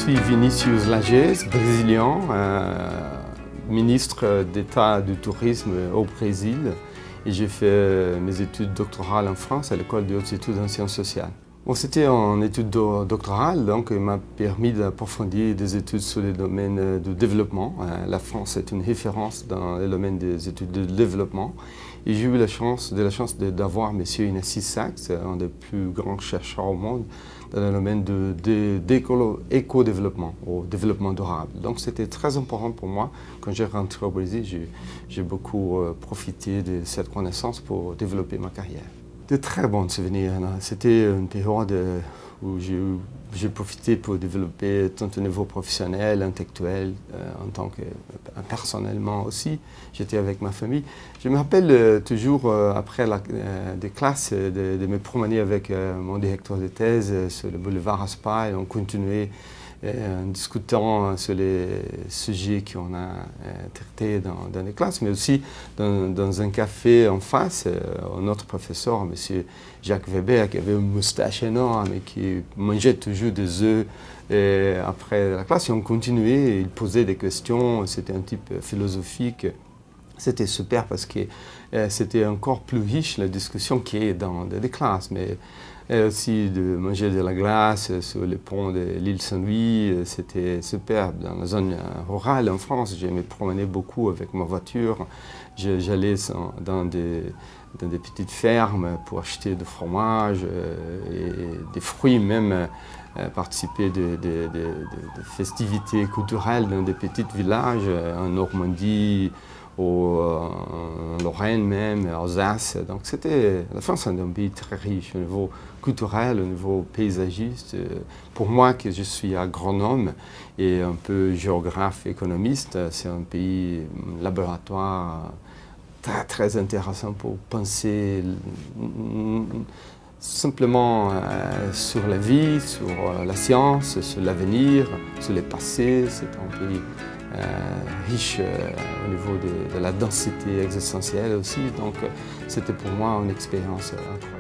suis Vinicius Lages, brésilien, ministre d'État du tourisme au Brésil. Et j'ai fait mes études doctorales en France à l'École de hautes études en sciences sociales. Bon, c'était en études doctorales, donc il m'a permis d'approfondir des études sur les domaines du développement. La France est une référence dans le domaine des études de développement. Et j'ai eu la chance d'avoir M. Ignasi Sachs, un des plus grands chercheurs au monde, dans le domaine de l'éco-développement, au développement durable. Donc c'était très important pour moi. Quand j'ai rentré au Brésil, j'ai beaucoup profité de cette connaissance pour développer ma carrière. De très bons souvenirs. C'était une période où j'ai profité pour développer tant au niveau professionnel, intellectuel, en tant que personnellement aussi. J'étais avec ma famille. Je me rappelle toujours après des classes de me promener avec mon directeur de thèse sur le boulevard Raspail et on continuait en discutant sur les sujets qu'on a traités dans les classes, mais aussi dans un café en face, un autre professeur, M. Jacques Weber, qui avait une moustache énorme et qui mangeait toujours des œufs après la classe. Et on continuait, il posait des questions, c'était un type philosophique. C'était super parce que c'était encore plus riche la discussion qui est dans des classes. Mais aussi de manger de la glace sur les ponts de l'île Saint-Louis, c'était superbe. Dans la zone rurale en France, je me promenais beaucoup avec ma voiture. J'allais dans des petites fermes pour acheter du fromage et des fruits, même participer de festivités culturelles dans des petits villages en Normandie, en Lorraine même, en Alsace. Donc la France est un pays très riche au niveau culturel, au niveau paysagiste. Pour moi, que je suis agronome et un peu géographe, économiste, c'est un pays, un laboratoire très intéressant pour penser simplement sur la vie, sur la science, sur l'avenir, sur le passé. C'est un pays riche au niveau de la densité existentielle aussi. Donc c'était pour moi une expérience incroyable.